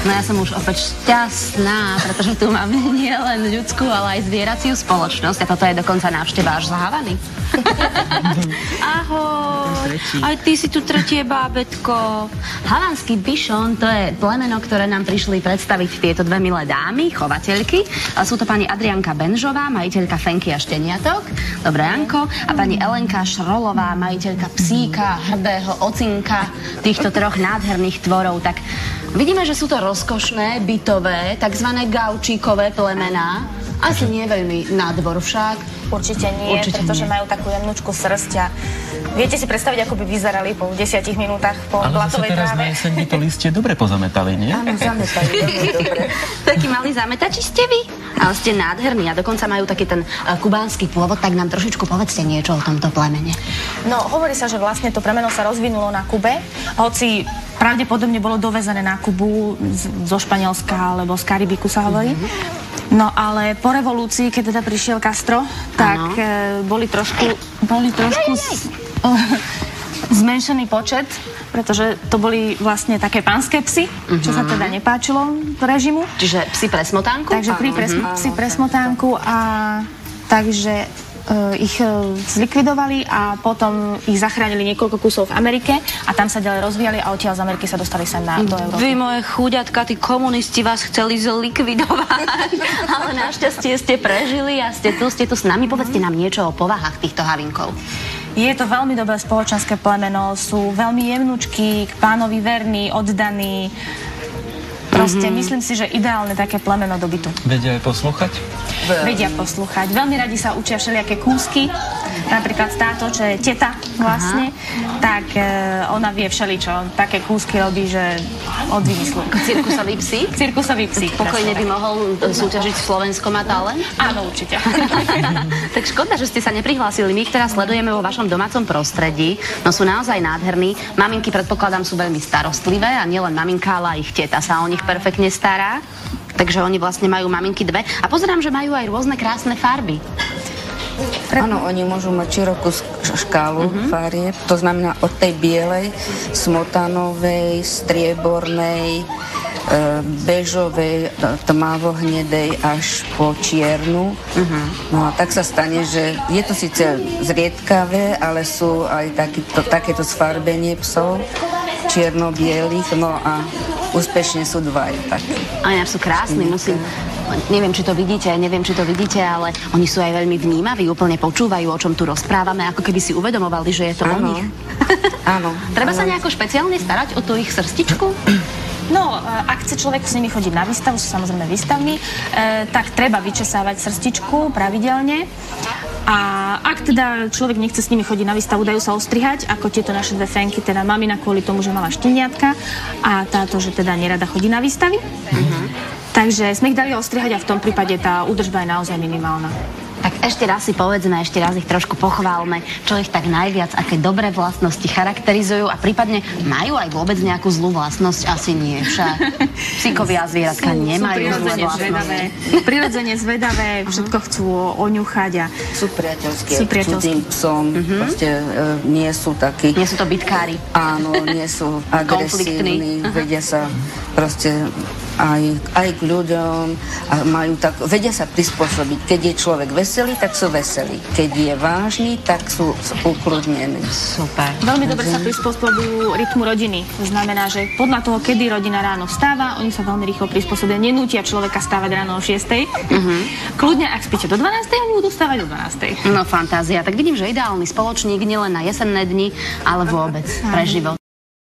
No ja som už opäť šťastná, pretože tu máme nielen ľudskú, ale aj zvieraciu spoločnosť. A toto je dokonca návšteva až z Havany. Ahoj, aj ty si tu tretie bábätko. Havanský bišon, to je plemeno, ktoré nám prišli predstaviť tieto dve milé dámy, chovateľky. Sú to pani Adrianka Benžová, majiteľka Fenky a šteniatok. Dobré Janko. A pani Elenka Šrolová, majiteľka psíka, hrdého ocinka týchto troch nádherných tvorov. Tak vidíme, že sú to rozkošné, bytové, takzvané gaučíkové plemená. Asi nie veľmi na dvor však. Určite nie, pretože majú takú jemnúčku srsť a viete si predstaviť, ako by vyzerali po 10 minútach po blatovej tráve. Ale zase teraz na jeseň by to listie dobre pozametali, nie? Áno, zametali, veľmi dobre. Takí malí zametači ste vy? Ale ste nádherní a dokonca majú taký ten kubánsky pôvod, tak nám trošičku povedzte niečo o tomto plemene. No, hovorí sa, že vlastne to plemeno sa rozvinulo na Kube, hoci pravdepodobne bolo dovezené na Kubu zo Španielska alebo z Karibiku sa hovorí. No ale po revolúcii, keď teda prišiel Castro, tak boli trošku zmenšený počet, pretože to boli vlastne také pánske psy, čo sa teda nepáčilo režimu. Čiže psi pre smotánku? Takže psi pre smotánku a takže ich zlikvidovali a potom ich zachránili niekoľko kusov v Amerike a tam sa ďalej rozvíjali a odtiaľ z Ameriky sa dostali sem do Európy. Vy, moje chúďatka, tí komunisti vás chceli zlikvidovať, ale našťastie ste prežili a ste tu s nami. Povedzte nám niečo o povahách týchto havinkov. Je to veľmi dobré spoločenské plemeno, sú veľmi jemnučkí, k pánovi verní, oddaní. Proste myslím si, že ideálne také plemeno do bytu. Vedia aj poslúchať? Vedia poslúchať. Veľmi radi sa učia všelijaké kúsky. Napríklad táto, čo je teta vlastne, tak ona vie všeličo. Také kúsky robí, že od vymyslu. Cirkusový psík? Cirkusový psík. Pokojne by mohol súťažiť v Slovenskom a talent? Áno, určite. Tak škoda, že ste sa neprihlásili. My ich teraz sledujeme vo vašom domácom prostredí. No sú naozaj nádherní. Maminky, predpokladám, sú veľmi starostlivé a nielen maminka, ale aj ich teta sa o nich perfektne stará. Takže oni vlastne majú maminky dve. A pozerám, že majú aj rôzne krásne farby. Áno, oni môžu mať širokú škálu farieb. To znamená od tej bielej, smotanovej, striebornej, bežovej, tmavo-hnedej až po čiernu. No a tak sa stane, že je to síce zriedkavé, ale sú aj takéto sfarbenie psov, čierno-bielých, no a úspešne sú dvaja takí. A ináč sú krásni, neviem, či to vidíte, ale oni sú aj veľmi vnímaví, úplne počúvajú, o čom tu rozprávame, ako keby si uvedomovali, že je to o nich. Áno. Treba sa nejako špeciálne starať o tú ich srstičku? No, ak chce človek s nimi chodiť na výstavu, sú samozrejme výstavní, tak treba vyčesávať srstičku pravidelne. A ak teda človek nechce s nimi chodiť na výstavu, dajú sa ostrihať, ako tieto naše dve Fenky, teda mamina kvôli tomu, že mala šteniatka a táto, že teda nerada chodí na výstavy. Takže sme ich dali ostrihať a v tom prípade tá údržba je naozaj minimálna. Tak ešte raz si povedzme, ešte raz ich trošku pochválme, čo ich tak najviac, aké dobré vlastnosti charakterizujú a prípadne majú aj vôbec nejakú zlú vlastnosť? Asi nie však. Psíkovia a zvieratka nemajú zlú vlastnosť. Prirodzene zvedavé, všetko chcú oňuchať a sú priateľské k cudzým psom, proste nie sú takí. Nie sú to bitkári. Áno, nie sú agresívni, vedia sa proste aj k ľuďom a vedia sa prispôsobiť. Keď je človek veselý, tak sú veselí. Keď je vážny, tak sú ukludnení. Super. Veľmi dobre sa prispôsobujú rytmu rodiny. To znamená, že podľa toho, kedy rodina ráno vstáva, oni sa veľmi rýchlo prispôsobia. Nenútia človeka stávať ráno o 6. Kľudne, ak spíte do 12, oni budú stávať o 12. No fantázia. Tak vidím, že ideálny spoločník nielen na jesenné dni, ale vôbec pre život.